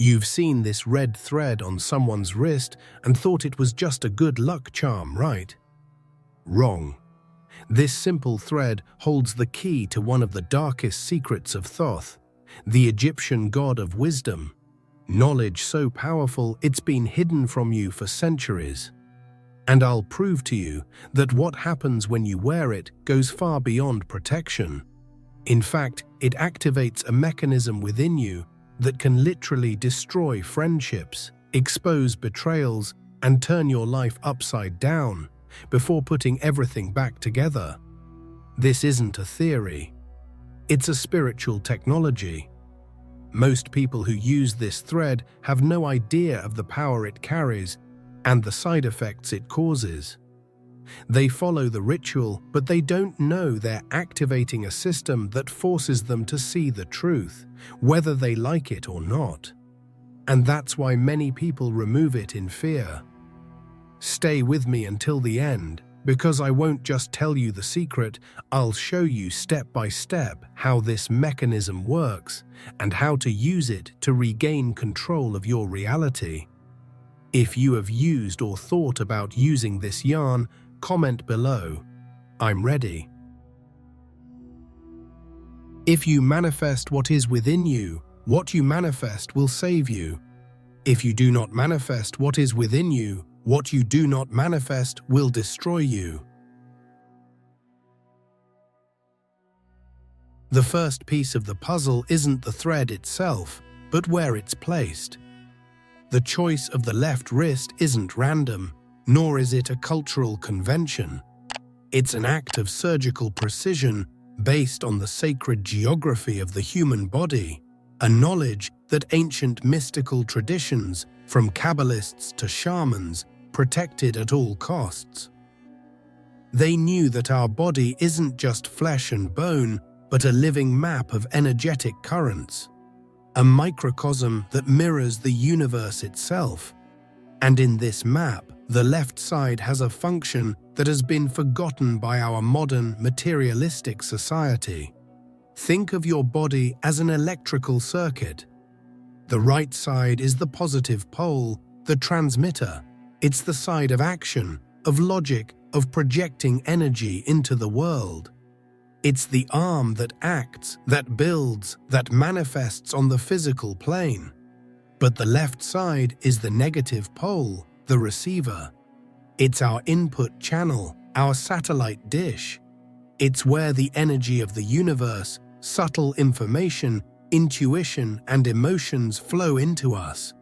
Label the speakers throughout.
Speaker 1: You've seen this red thread on someone's wrist and thought it was just a good luck charm, right? Wrong. This simple thread holds the key to one of the darkest secrets of Thoth, the Egyptian god of wisdom. Knowledge so powerful it's been hidden from you for centuries. And I'll prove to you that what happens when you wear it goes far beyond protection. In fact, it activates a mechanism within you that can literally destroy friendships, expose betrayals, and turn your life upside down before putting everything back together. This isn't a theory. It's a spiritual technology. Most people who use this thread have no idea of the power it carries and the side effects it causes. They follow the ritual, but they don't know they're activating a system that forces them to see the truth, whether they like it or not. And that's why many people remove it in fear. Stay with me until the end, because I won't just tell you the secret, I'll show you step by step how this mechanism works and how to use it to regain control of your reality. If you have used or thought about using this yarn, comment below. I'm ready. If you manifest what is within you, what you manifest will save you. If you do not manifest what is within you, what you do not manifest will destroy you. The first piece of the puzzle isn't the thread itself, but where it's placed. The choice of the left wrist isn't random, nor is it a cultural convention. It's an act of surgical precision based on the sacred geography of the human body, a knowledge that ancient mystical traditions, from Kabbalists to shamans, protected at all costs. They knew that our body isn't just flesh and bone, but a living map of energetic currents, a microcosm that mirrors the universe itself. And in this map, the left side has a function that has been forgotten by our modern, materialistic society. Think of your body as an electrical circuit. The right side is the positive pole, the transmitter. It's the side of action, of logic, of projecting energy into the world. It's the arm that acts, that builds, that manifests on the physical plane. But the left side is the negative pole, the receiver. It's our input channel, our satellite dish. It's where the energy of the universe, subtle information, intuition, and emotions flow into us.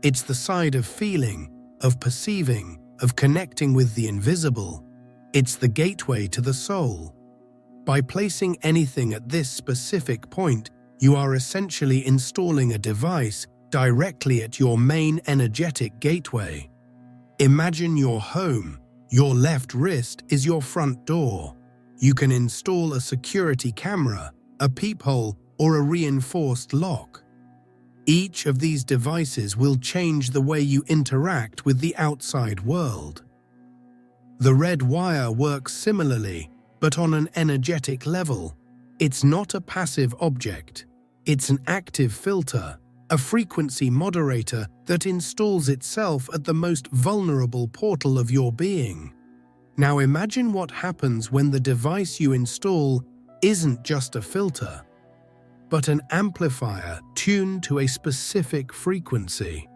Speaker 1: It's the side of feeling, of perceiving, of connecting with the invisible. It's the gateway to the soul. By placing anything at this specific point, you are essentially installing a device directly at your main energetic gateway. Imagine your home. Your left wrist is your front door. You can install a security camera, a peephole, or a reinforced lock. Each of these devices will change the way you interact with the outside world. The red wire works similarly, but on an energetic level. It's not a passive object. It's an active filter, a frequency moderator that installs itself at the most vulnerable portal of your being. Now imagine what happens when the device you install isn't just a filter, but an amplifier tuned to a specific frequency.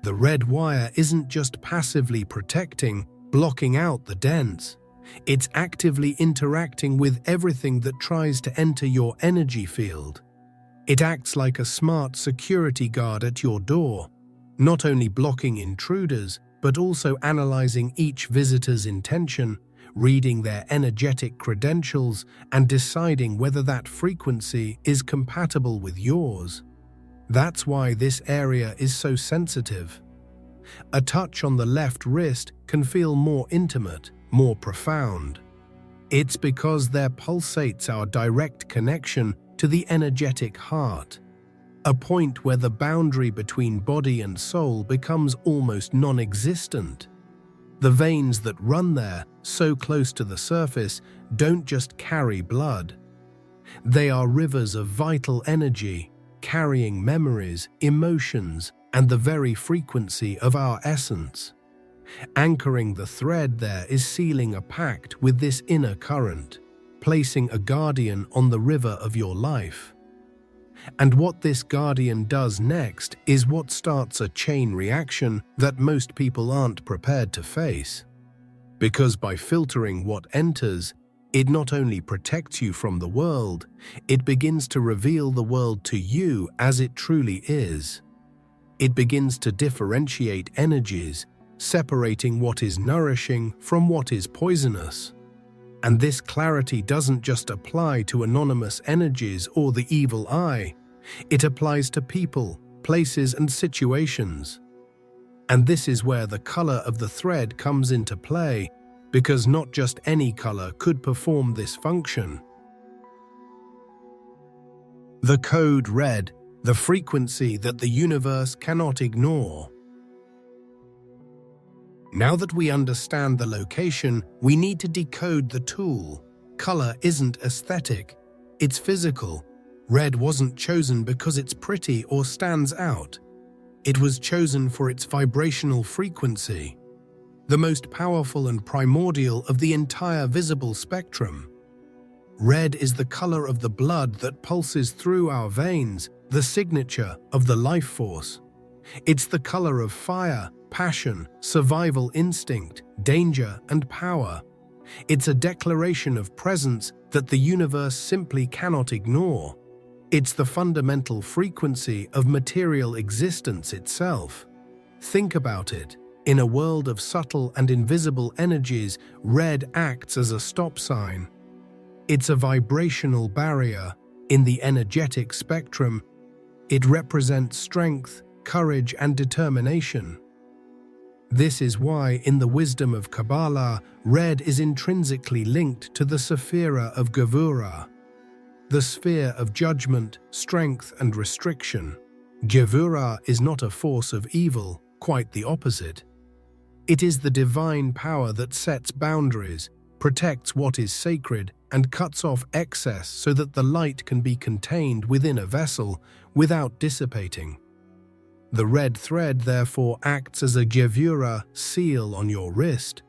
Speaker 1: The red wire isn't just passively protecting, blocking out the dents. It's actively interacting with everything that tries to enter your energy field. It acts like a smart security guard at your door, not only blocking intruders, but also analyzing each visitor's intention, reading their energetic credentials, and deciding whether that frequency is compatible with yours. That's why this area is so sensitive. A touch on the left wrist can feel more intimate, more profound. It's because there pulsates our direct connection to the energetic heart, a point where the boundary between body and soul becomes almost non-existent. The veins that run there, so close to the surface, don't just carry blood. They are rivers of vital energy, carrying memories, emotions, and the very frequency of our essence. Anchoring the thread there is sealing a pact with this inner current, placing a guardian on the river of your life. And what this guardian does next is what starts a chain reaction that most people aren't prepared to face. Because by filtering what enters, it not only protects you from the world, it begins to reveal the world to you as it truly is. It begins to differentiate energies, separating what is nourishing from what is poisonous. And this clarity doesn't just apply to anonymous energies or the evil eye. It applies to people, places, and situations. And this is where the color of the thread comes into play, because not just any color could perform this function. The code red, the frequency that the universe cannot ignore. Now that we understand the location, we need to decode the tool. Color isn't aesthetic, it's physical. Red wasn't chosen because it's pretty or stands out. It was chosen for its vibrational frequency, the most powerful and primordial of the entire visible spectrum. Red is the color of the blood that pulses through our veins, the signature of the life force. It's the color of fire, passion, survival instinct, danger, and power. It's a declaration of presence that the universe simply cannot ignore. It's the fundamental frequency of material existence itself. Think about it. In a world of subtle and invisible energies, red acts as a stop sign. It's a vibrational barrier. In the energetic spectrum, it represents strength, courage, and determination. This is why, in the wisdom of Kabbalah, red is intrinsically linked to the sephira of Gevurah, the sphere of judgment, strength, and restriction. Gevurah is not a force of evil, quite the opposite. It is the divine power that sets boundaries, protects what is sacred, and cuts off excess so that the light can be contained within a vessel without dissipating. The red thread therefore acts as a Gevurah seal on your wrist.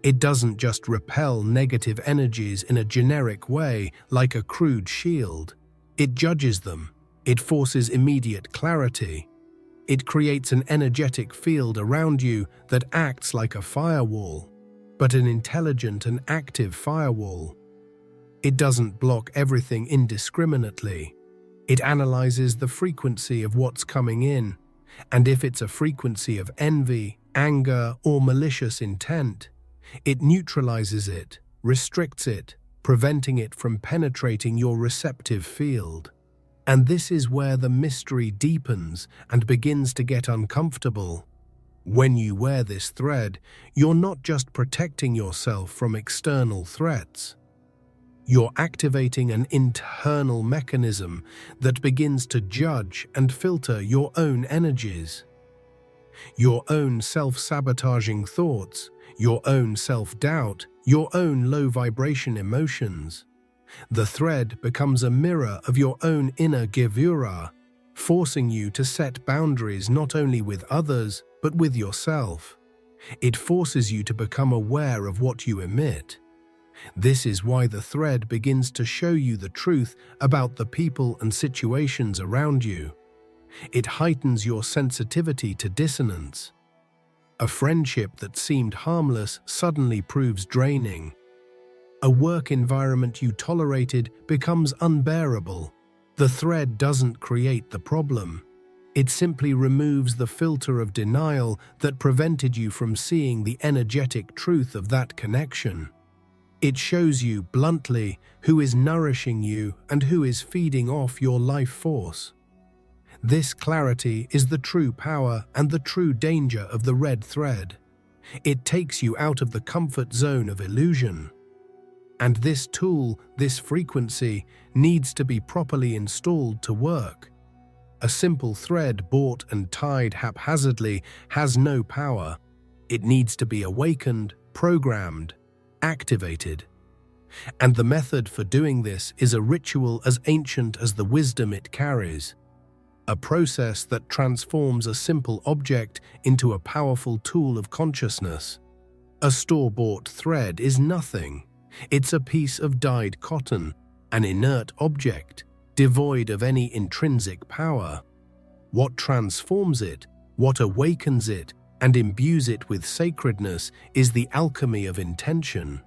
Speaker 1: It doesn't just repel negative energies in a generic way like a crude shield. It judges them. It forces immediate clarity. It creates an energetic field around you that acts like a firewall, but an intelligent and active firewall. It doesn't block everything indiscriminately. It analyzes the frequency of what's coming in, and if it's a frequency of envy, anger, or malicious intent, it neutralizes it, restricts it, preventing it from penetrating your receptive field. And this is where the mystery deepens and begins to get uncomfortable. When you wear this thread, you're not just protecting yourself from external threats. You're activating an internal mechanism that begins to judge and filter your own energies. Your own self-sabotaging thoughts, your own self-doubt, your own low-vibration emotions. The thread becomes a mirror of your own inner Gevurah, forcing you to set boundaries not only with others, but with yourself. It forces you to become aware of what you emit. This is why the thread begins to show you the truth about the people and situations around you. It heightens your sensitivity to dissonance. A friendship that seemed harmless suddenly proves draining. A work environment you tolerated becomes unbearable. The thread doesn't create the problem. It simply removes the filter of denial that prevented you from seeing the energetic truth of that connection. It shows you bluntly who is nourishing you and who is feeding off your life force. This clarity is the true power and the true danger of the red thread. It takes you out of the comfort zone of illusion. And this tool, this frequency, needs to be properly installed to work. A simple thread bought and tied haphazardly has no power. It needs to be awakened, programmed, activated. And the method for doing this is a ritual as ancient as the wisdom it carries. a process that transforms a simple object into a powerful tool of consciousness. A store-bought thread is nothing. It's a piece of dyed cotton, an inert object, devoid of any intrinsic power. What transforms it, what awakens it, and imbues it with sacredness is the alchemy of intention.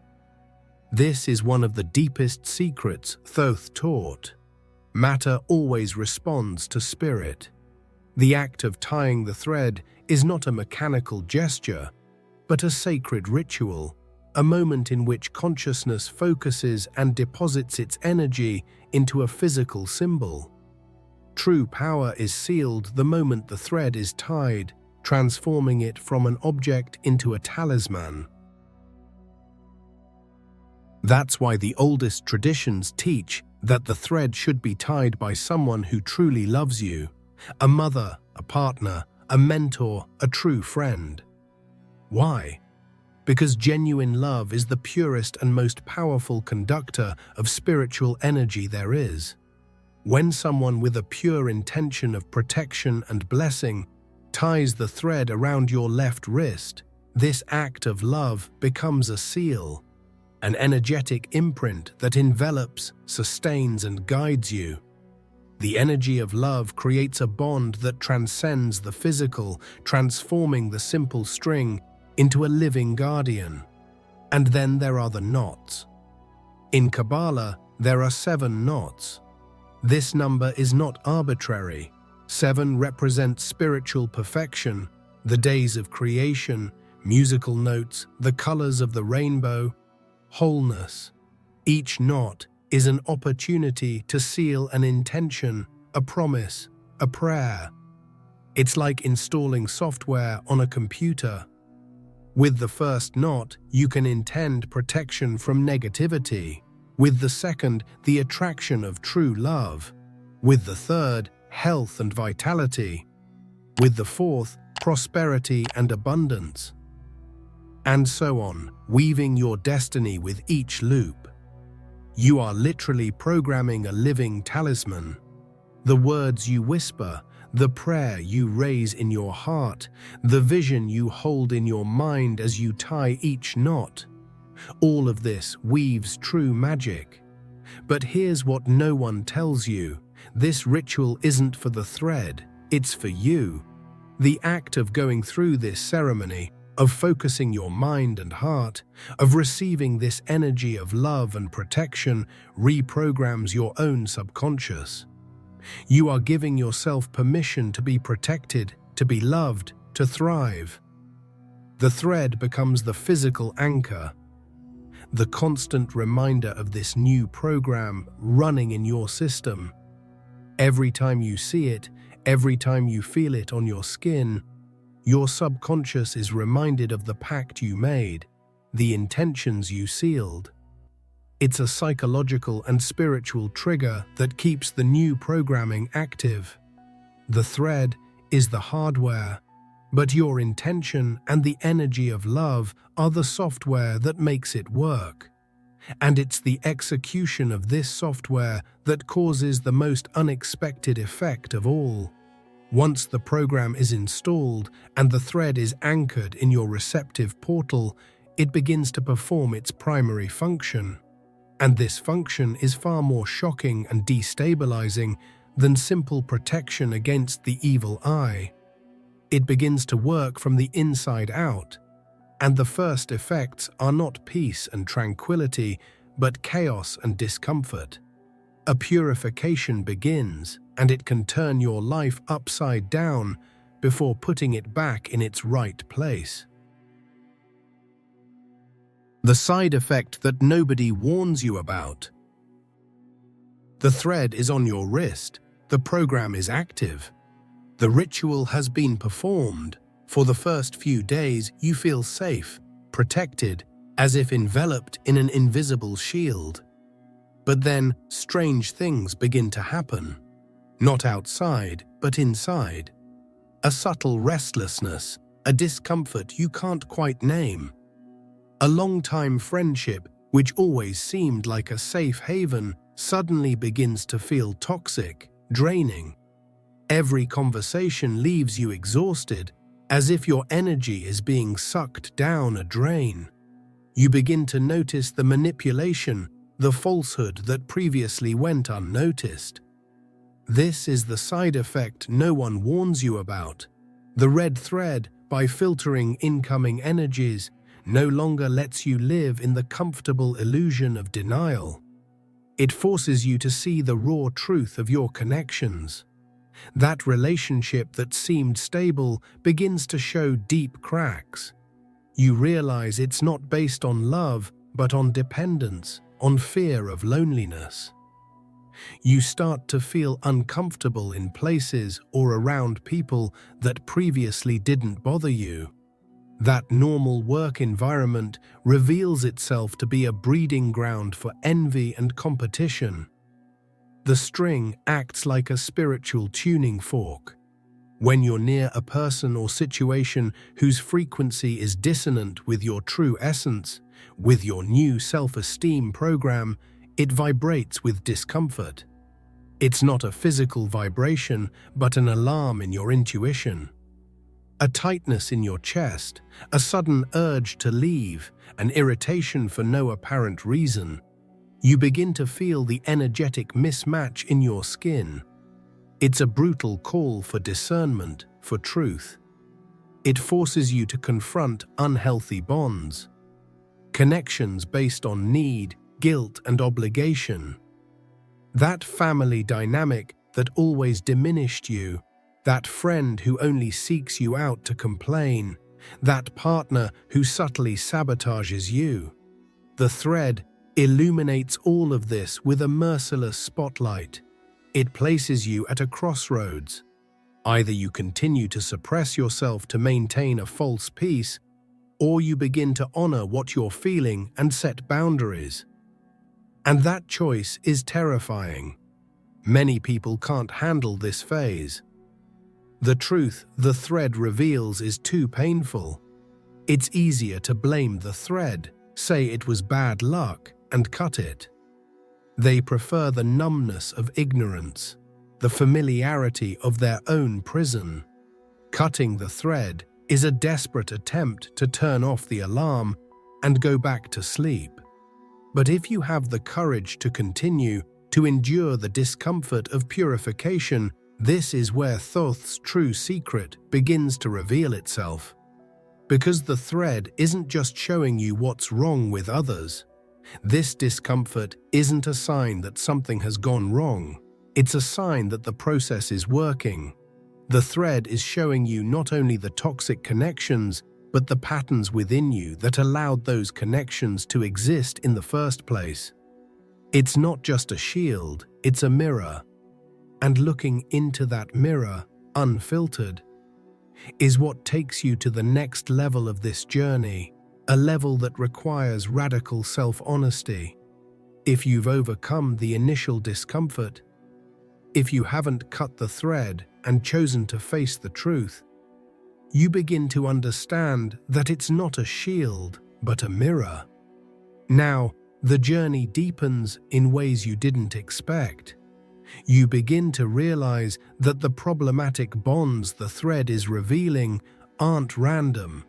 Speaker 1: This is one of the deepest secrets Thoth taught. Matter always responds to spirit. The act of tying the thread is not a mechanical gesture, but a sacred ritual, a moment in which consciousness focuses and deposits its energy into a physical symbol. True power is sealed the moment the thread is tied, transforming it from an object into a talisman. That's why the oldest traditions teach that the thread should be tied by someone who truly loves you, a mother, a partner, a mentor, a true friend. Why? Because genuine love is the purest and most powerful conductor of spiritual energy there is. When someone with a pure intention of protection and blessing ties the thread around your left wrist, this act of love becomes a seal, an energetic imprint that envelops, sustains, and guides you. The energy of love creates a bond that transcends the physical, transforming the simple string into a living guardian. And then there are the knots. In Kabbalah, there are 7 knots. This number is not arbitrary. 7 represents spiritual perfection, the days of creation, musical notes, the colors of the rainbow, wholeness. Each knot is an opportunity to seal an intention, a promise, a prayer. It's like installing software on a computer. With the first knot, you can intend protection from negativity. With the second, the attraction of true love. With the third, health and vitality. With the fourth, prosperity and abundance. And so on, weaving your destiny with each loop. You are literally programming a living talisman. The words you whisper, the prayer you raise in your heart, the vision you hold in your mind as you tie each knot. All of this weaves true magic. But here's what no one tells you. This ritual isn't for the thread, it's for you. The act of going through this ceremony, of focusing your mind and heart, of receiving this energy of love and protection, reprograms your own subconscious. You are giving yourself permission to be protected, to be loved, to thrive. The thread becomes the physical anchor, the constant reminder of this new program running in your system. Every time you see it, every time you feel it on your skin, your subconscious is reminded of the pact you made, the intentions you sealed. It's a psychological and spiritual trigger that keeps the new programming active. The thread is the hardware, but your intention and the energy of love are the software that makes it work. And it's the execution of this software that causes the most unexpected effect of all. Once the program is installed and the thread is anchored in your receptive portal, it begins to perform its primary function. And this function is far more shocking and destabilizing than simple protection against the evil eye. It begins to work from the inside out, and the first effects are not peace and tranquility, but chaos and discomfort. A purification begins, and it can turn your life upside down before putting it back in its right place. The side effect that nobody warns you about. The thread is on your wrist. The program is active. The ritual has been performed. For the first few days, you feel safe, protected, as if enveloped in an invisible shield. But then, strange things begin to happen. Not outside, but inside. A subtle restlessness, a discomfort you can't quite name. A long-time friendship, which always seemed like a safe haven, suddenly begins to feel toxic, draining. Every conversation leaves you exhausted, as if your energy is being sucked down a drain. You begin to notice the manipulation, the falsehood that previously went unnoticed. This is the side effect no one warns you about. The red thread, by filtering incoming energies, no longer lets you live in the comfortable illusion of denial. It forces you to see the raw truth of your connections. That relationship that seemed stable begins to show deep cracks. You realize it's not based on love, but on dependence, on fear of loneliness. You start to feel uncomfortable in places or around people that previously didn't bother you. That normal work environment reveals itself to be a breeding ground for envy and competition. The string acts like a spiritual tuning fork. When you're near a person or situation whose frequency is dissonant with your true essence, with your new self-esteem program, it vibrates with discomfort. It's not a physical vibration, but an alarm in your intuition. A tightness in your chest, a sudden urge to leave, an irritation for no apparent reason. You begin to feel the energetic mismatch in your skin. It's a brutal call for discernment, for truth. It forces you to confront unhealthy bonds, connections based on need, guilt, and obligation. That family dynamic that always diminished you, that friend who only seeks you out to complain, that partner who subtly sabotages you. The thread illuminates all of this with a merciless spotlight. It places you at a crossroads. Either you continue to suppress yourself to maintain a false peace, or you begin to honor what you're feeling and set boundaries. And that choice is terrifying. Many people can't handle this phase. The truth the thread reveals is too painful. It's easier to blame the thread, say it was bad luck, and cut it. They prefer the numbness of ignorance, the familiarity of their own prison. Cutting the thread is a desperate attempt to turn off the alarm and go back to sleep. But if you have the courage to continue, to endure the discomfort of purification, this is where Thoth's true secret begins to reveal itself. Because the thread isn't just showing you what's wrong with others. This discomfort isn't a sign that something has gone wrong. It's a sign that the process is working. The thread is showing you not only the toxic connections, but the patterns within you that allowed those connections to exist in the first place. It's not just a shield, it's a mirror. And looking into that mirror, unfiltered, is what takes you to the next level of this journey, a level that requires radical self-honesty. If you've overcome the initial discomfort, if you haven't cut the thread and chosen to face the truth, you begin to understand that it's not a shield, but a mirror. Now, the journey deepens in ways you didn't expect. You begin to realize that the problematic bonds the thread is revealing aren't random.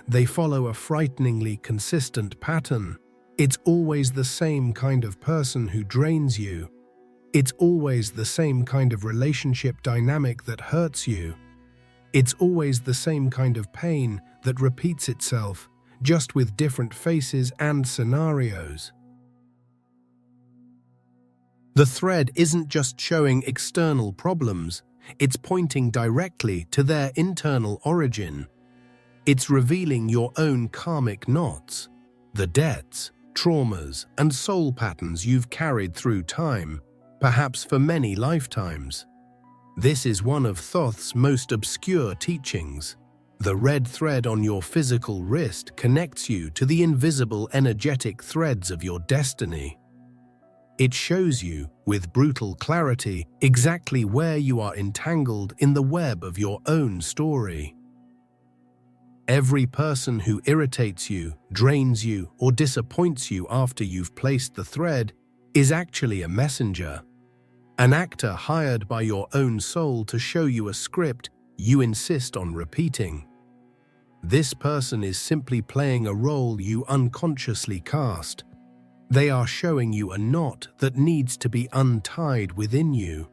Speaker 1: They follow a frighteningly consistent pattern. It's always the same kind of person who drains you. It's always the same kind of relationship dynamic that hurts you. It's always the same kind of pain that repeats itself, just with different faces and scenarios. The thread isn't just showing external problems, it's pointing directly to their internal origin. It's revealing your own karmic knots, the debts, traumas, and soul patterns you've carried through time, perhaps for many lifetimes. This is one of Thoth's most obscure teachings. The red thread on your physical wrist connects you to the invisible energetic threads of your destiny. It shows you, with brutal clarity, exactly where you are entangled in the web of your own story. Every person who irritates you, drains you, or disappoints you after you've placed the thread is actually a messenger. An actor hired by your own soul to show you a script you insist on repeating. This person is simply playing a role you unconsciously cast. They are showing you a knot that needs to be untied within you.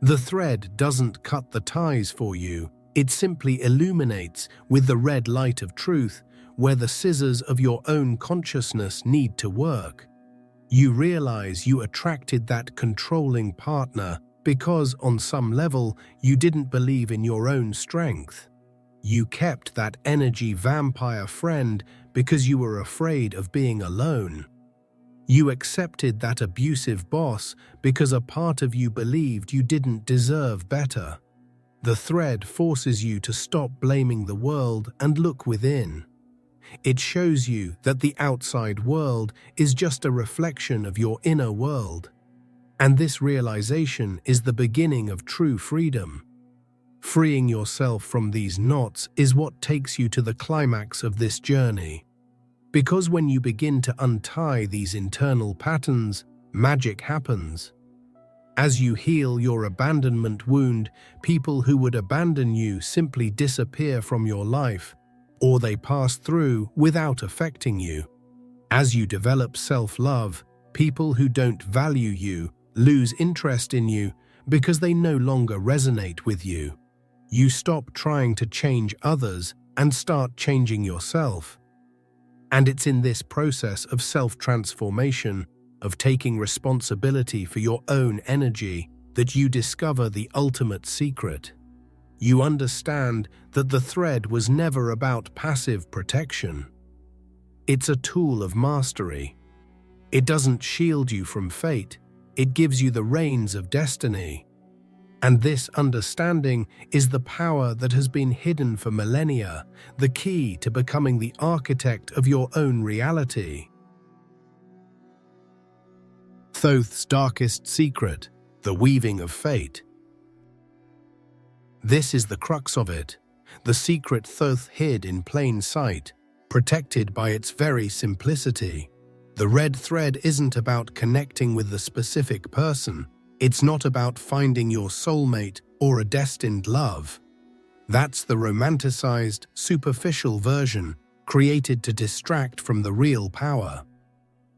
Speaker 1: The thread doesn't cut the ties for you, it simply illuminates with the red light of truth where the scissors of your own consciousness need to work. You realize you attracted that controlling partner because, on some level, you didn't believe in your own strength. You kept that energy vampire friend because you were afraid of being alone. You accepted that abusive boss because a part of you believed you didn't deserve better. The thread forces you to stop blaming the world and look within. It shows you that the outside world is just a reflection of your inner world. And this realization is the beginning of true freedom. Freeing yourself from these knots is what takes you to the climax of this journey. Because when you begin to untie these internal patterns, magic happens. As you heal your abandonment wound, people who would abandon you simply disappear from your life, or they pass through without affecting you. As you develop self-love, people who don't value you lose interest in you because they no longer resonate with you. You stop trying to change others and start changing yourself. And it's in this process of self-transformation, of taking responsibility for your own energy, that you discover the ultimate secret. You understand that the thread was never about passive protection. It's a tool of mastery. It doesn't shield you from fate, it gives you the reins of destiny. And this understanding is the power that has been hidden for millennia, the key to becoming the architect of your own reality. Thoth's darkest secret, the weaving of fate. This is the crux of it, the secret Thoth hid in plain sight, protected by its very simplicity. The red thread isn't about connecting with the specific person. It's not about finding your soulmate or a destined love. That's the romanticized, superficial version created to distract from the real power.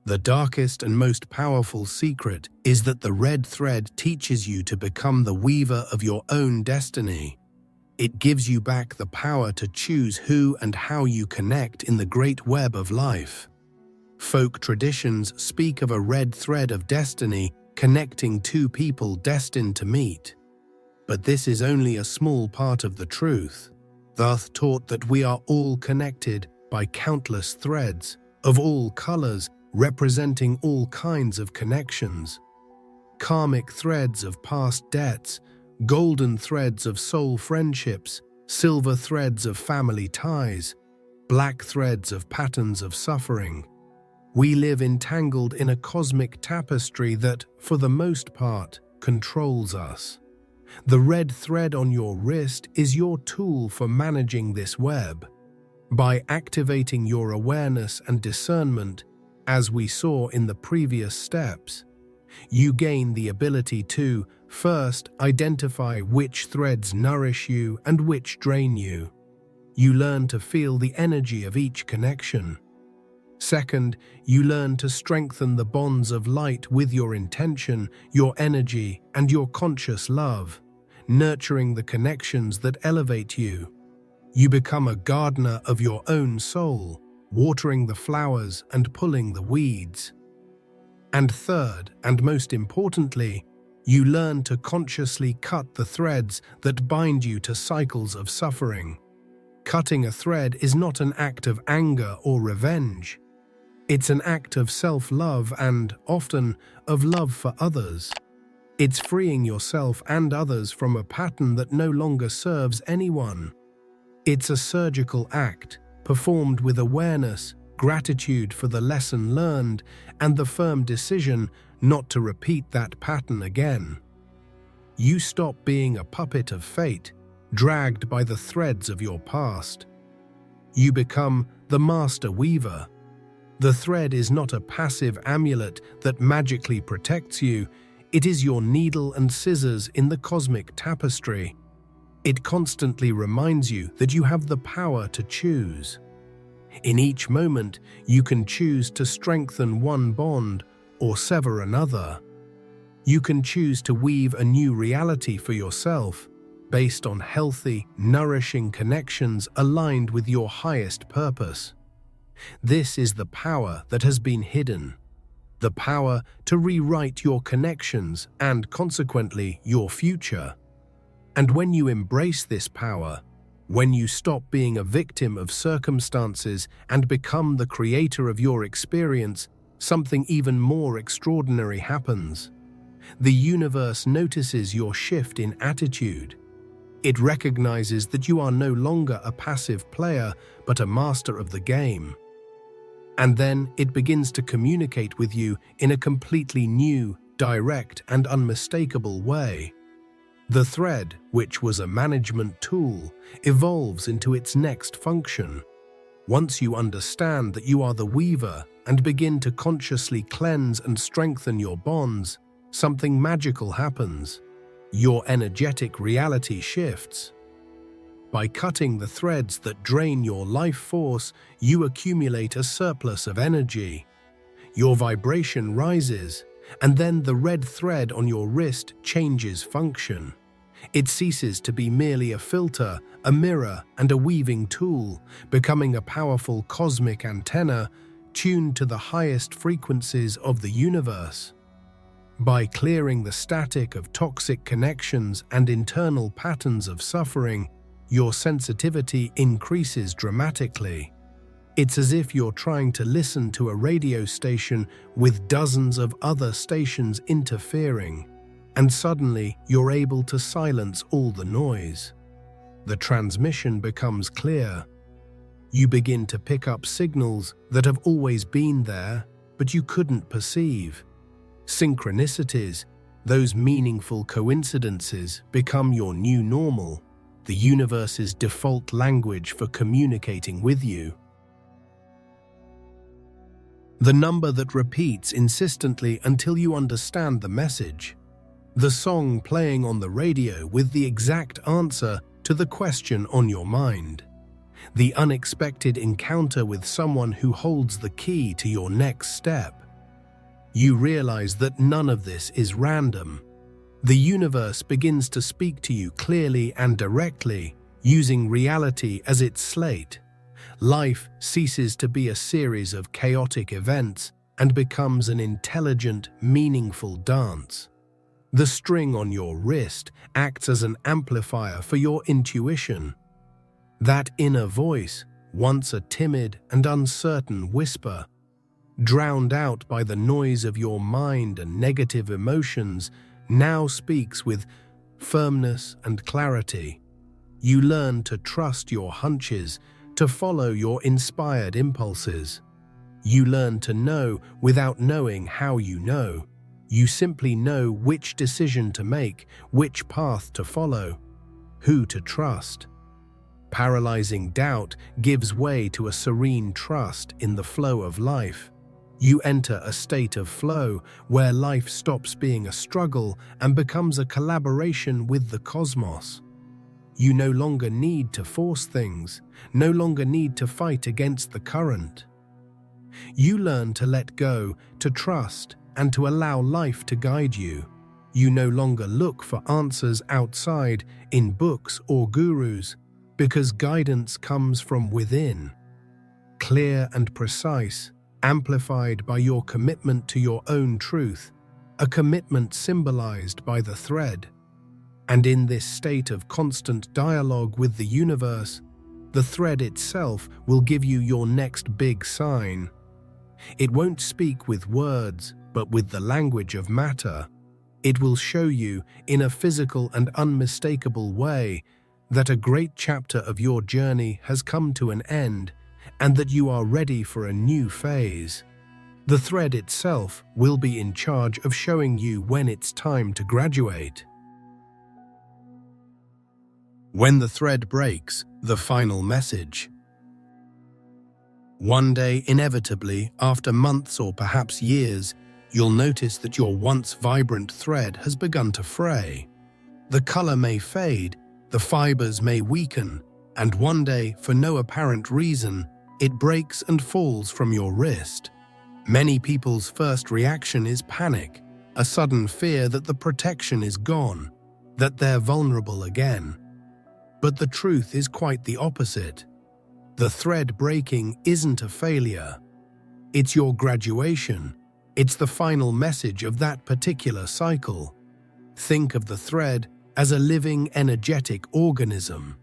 Speaker 1: The darkest and most powerful secret is that the red thread teaches you to become the weaver of your own destiny. It gives you back the power to choose who and how you connect in the great web of life. Folk traditions speak of a red thread of destiny connecting two people destined to meet. But this is only a small part of the truth. Thoth taught that we are all connected by countless threads, of all colors, representing all kinds of connections. Karmic threads of past debts, golden threads of soul friendships, silver threads of family ties, black threads of patterns of suffering. We live entangled in a cosmic tapestry that, for the most part, controls us. The red thread on your wrist is your tool for managing this web. By activating your awareness and discernment, as we saw in the previous steps, you gain the ability to, first, identify which threads nourish you and which drain you. You learn to feel the energy of each connection. Second, you learn to strengthen the bonds of light with your intention, your energy, and your conscious love, nurturing the connections that elevate you. You become a gardener of your own soul, watering the flowers and pulling the weeds. And third, and most importantly, you learn to consciously cut the threads that bind you to cycles of suffering. Cutting a thread is not an act of anger or revenge. It's an act of self-love and, often, of love for others. It's freeing yourself and others from a pattern that no longer serves anyone. It's a surgical act, performed with awareness, gratitude for the lesson learned, and the firm decision not to repeat that pattern again. You stop being a puppet of fate, dragged by the threads of your past. You become the master weaver. The thread is not a passive amulet that magically protects you, It is your needle and scissors in the cosmic tapestry. It constantly reminds you that you have the power to choose. In each moment, you can choose to strengthen one bond or sever another. You can choose to weave a new reality for yourself, based on healthy, nourishing connections aligned with your highest purpose. This is the power that has been hidden. The power to rewrite your connections and, consequently, your future. And when you embrace this power, when you stop being a victim of circumstances and become the creator of your experience, something even more extraordinary happens. The universe notices your shift in attitude. It recognizes that you are no longer a passive player, but a master of the game. And then it begins to communicate with you in a completely new, direct, and unmistakable way. The thread, which was a management tool, evolves into its next function. Once you understand that you are the weaver and begin to consciously cleanse and strengthen your bonds, something magical happens. Your energetic reality shifts. By cutting the threads that drain your life force, you accumulate a surplus of energy. Your vibration rises, and then the red thread on your wrist changes function. It ceases to be merely a filter, a mirror, and a weaving tool, becoming a powerful cosmic antenna tuned to the highest frequencies of the universe. By clearing the static of toxic connections and internal patterns of suffering, your sensitivity increases dramatically. It's as if you're trying to listen to a radio station with dozens of other stations interfering, and suddenly you're able to silence all the noise. The transmission becomes clear. You begin to pick up signals that have always been there, but you couldn't perceive. Synchronicities, those meaningful coincidences, become your new normal, the universe's default language for communicating with you. The number that repeats insistently until you understand the message. The song playing on the radio with the exact answer to the question on your mind. The unexpected encounter with someone who holds the key to your next step. You realize that none of this is random. The universe begins to speak to you clearly and directly, using reality as its slate. Life ceases to be a series of chaotic events and becomes an intelligent, meaningful dance. The string on your wrist acts as an amplifier for your intuition. That inner voice, once a timid and uncertain whisper, drowned out by the noise of your mind and negative emotions, now speaks with firmness and clarity. You learn to trust your hunches, to follow your inspired impulses. You learn to know without knowing how you know. You simply know which decision to make, which path to follow, who to trust. Paralyzing doubt gives way to a serene trust in the flow of life. You enter a state of flow where life stops being a struggle and becomes a collaboration with the cosmos. You no longer need to force things, no longer need to fight against the current. You learn to let go, to trust, and to allow life to guide you. You no longer look for answers outside, in books or gurus, because guidance comes from within. Clear and precise, amplified by your commitment to your own truth, a commitment symbolized by the thread. And in this state of constant dialogue with the universe, the thread itself will give you your next big sign. It won't speak with words, but with the language of matter. It will show you, in a physical and unmistakable way, that a great chapter of your journey has come to an end, and that you are ready for a new phase. The thread itself will be in charge of showing you when it's time to graduate. When the thread breaks, the final message. One day, inevitably, after months or perhaps years, you'll notice that your once vibrant thread has begun to fray. The color may fade, the fibers may weaken, and one day, for no apparent reason, it breaks and falls from your wrist. Many people's first reaction is panic, a sudden fear that the protection is gone, that they're vulnerable again. But the truth is quite the opposite. The thread breaking isn't a failure. It's your graduation. It's the final message of that particular cycle. Think of the thread as a living, energetic organism.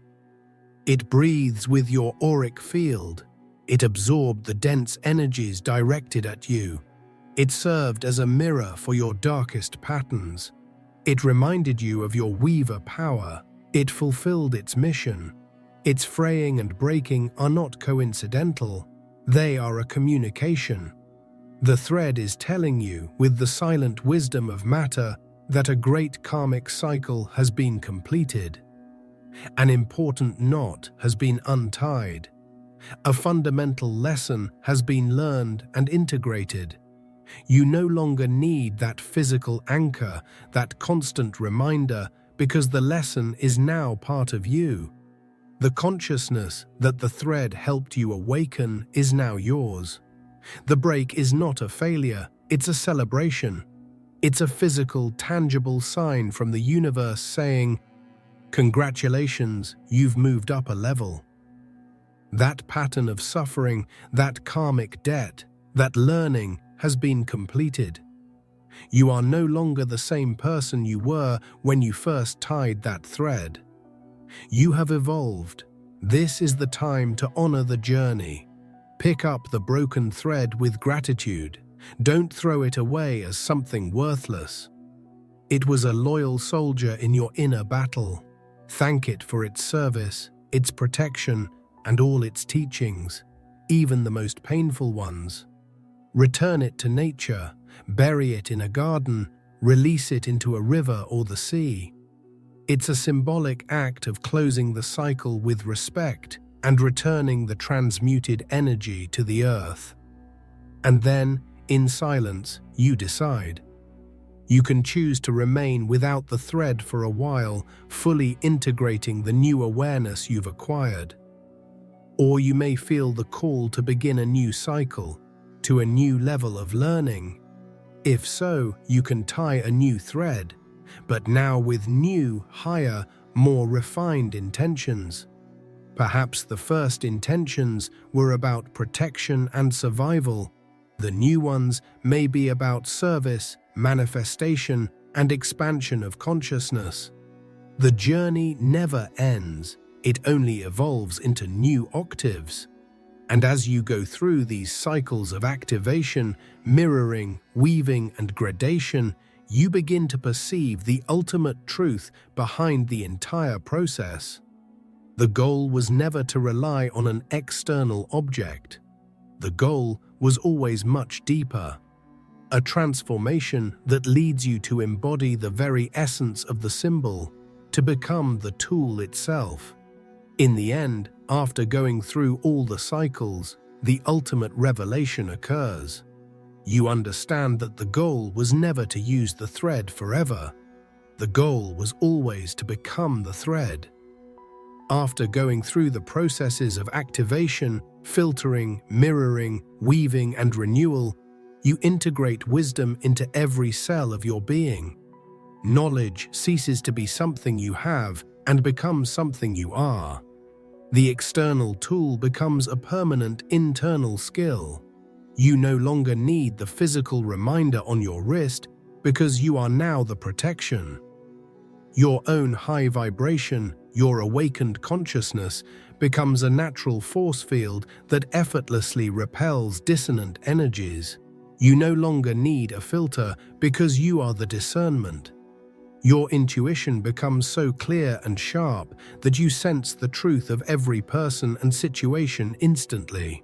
Speaker 1: It breathes with your auric field. It absorbed the dense energies directed at you. It served as a mirror for your darkest patterns. It reminded you of your weaver power. It fulfilled its mission. Its fraying and breaking are not coincidental. They are a communication. The thread is telling you, with the silent wisdom of matter, that a great karmic cycle has been completed. An important knot has been untied. A fundamental lesson has been learned and integrated. You no longer need that physical anchor, that constant reminder, because the lesson is now part of you. The consciousness that the thread helped you awaken is now yours. The break is not a failure, it's a celebration. It's a physical, tangible sign from the universe saying, "Congratulations, you've moved up a level." That pattern of suffering, that karmic debt, that learning has been completed. You are no longer the same person you were when you first tied that thread. You have evolved. This is the time to honor the journey. Pick up the broken thread with gratitude. Don't throw it away as something worthless. It was a loyal soldier in your inner battle. Thank it for its service, its protection, and all its teachings, even the most painful ones. Return it to nature, bury it in a garden, release it into a river or the sea. It's a symbolic act of closing the cycle with respect and returning the transmuted energy to the earth. And then, in silence, you decide. You can choose to remain without the thread for a while, fully integrating the new awareness you've acquired. Or you may feel the call to begin a new cycle, to a new level of learning. If so, you can tie a new thread, but now with new, higher, more refined intentions. Perhaps the first intentions were about protection and survival. The new ones may be about service, manifestation, and expansion of consciousness. The journey never ends. It only evolves into new octaves. And as you go through these cycles of activation, mirroring, weaving, and gradation, you begin to perceive the ultimate truth behind the entire process. The goal was never to rely on an external object. The goal was always much deeper. A transformation that leads you to embody the very essence of the symbol, to become the tool itself. In the end, after going through all the cycles, the ultimate revelation occurs. You understand that the goal was never to use the thread forever. The goal was always to become the thread. After going through the processes of activation, filtering, mirroring, weaving, and renewal, you integrate wisdom into every cell of your being. Knowledge ceases to be something you have and becomes something you are. The external tool becomes a permanent internal skill. You no longer need the physical reminder on your wrist because you are now the protection. Your own high vibration, your awakened consciousness, becomes a natural force field that effortlessly repels dissonant energies. You no longer need a filter because you are the discernment. Your intuition becomes so clear and sharp that you sense the truth of every person and situation instantly.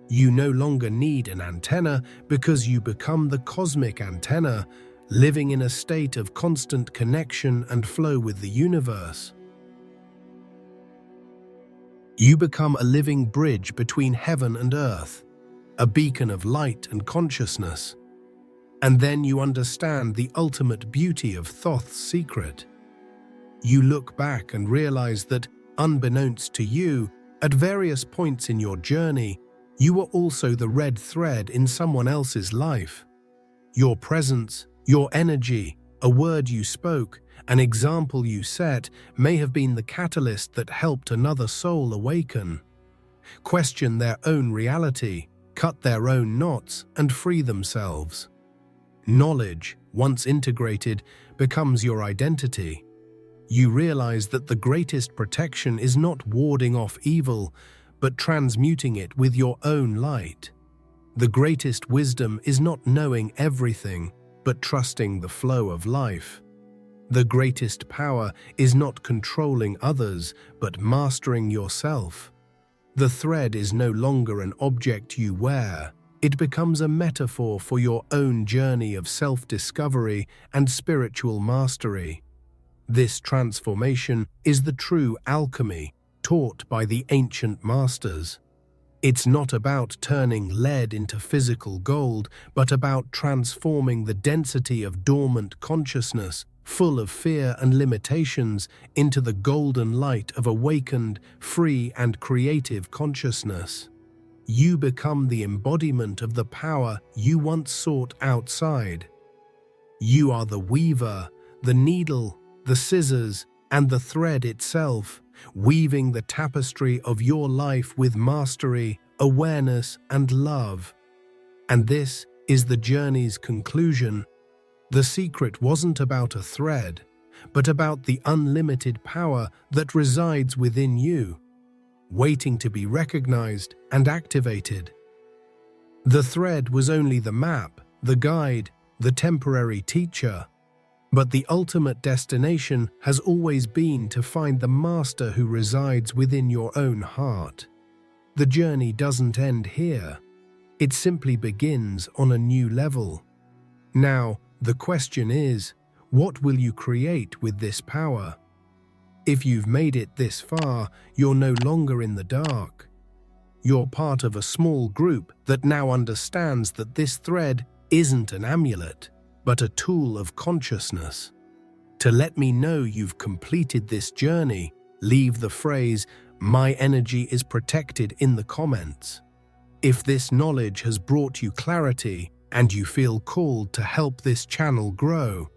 Speaker 1: You no longer need an antenna because you become the cosmic antenna, living in a state of constant connection and flow with the universe. You become a living bridge between heaven and earth, a beacon of light and consciousness. And then you understand the ultimate beauty of Thoth's secret. You look back and realize that, unbeknownst to you, at various points in your journey, you were also the red thread in someone else's life. Your presence, your energy, a word you spoke, an example you set may have been the catalyst that helped another soul awaken, question their own reality, cut their own knots, and free themselves. Knowledge, once integrated, becomes your identity. You realize that the greatest protection is not warding off evil, but transmuting it with your own light. The greatest wisdom is not knowing everything, but trusting the flow of life. The greatest power is not controlling others, but mastering yourself. The thread is no longer an object you wear. It becomes a metaphor for your own journey of self-discovery and spiritual mastery. This transformation is the true alchemy taught by the ancient masters. It's not about turning lead into physical gold, but about transforming the density of dormant consciousness, full of fear and limitations, into the golden light of awakened, free, and creative consciousness. You become the embodiment of the power you once sought outside. You are the weaver, the needle, the scissors, and the thread itself, weaving the tapestry of your life with mastery, awareness, and love. And this is the journey's conclusion. The secret wasn't about a thread, but about the unlimited power that resides within you, waiting to be recognized and activated. The thread was only the map, the guide, the temporary teacher. But the ultimate destination has always been to find the master who resides within your own heart. The journey doesn't end here. It simply begins on a new level. Now, the question is, what will you create with this power? If you've made it this far, you're no longer in the dark. You're part of a small group that now understands that this thread isn't an amulet, but a tool of consciousness. To let me know you've completed this journey, leave the phrase, "My energy is protected," in the comments. If this knowledge has brought you clarity and you feel called to help this channel grow,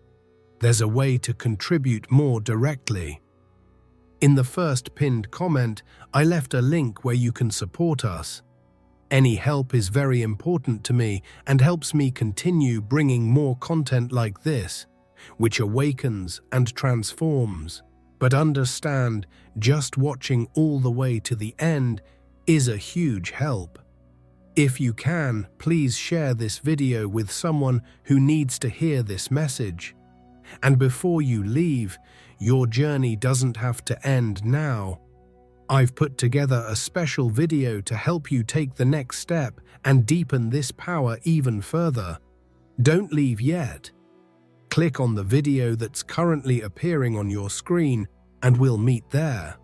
Speaker 1: there's a way to contribute more directly. In the first pinned comment, I left a link where you can support us. Any help is very important to me and helps me continue bringing more content like this, which awakens and transforms. But understand, just watching all the way to the end is a huge help. If you can, please share this video with someone who needs to hear this message. And before you leave, your journey doesn't have to end now. I've put together a special video to help you take the next step and deepen this power even further. Don't leave yet. Click on the video that's currently appearing on your screen and we'll meet there.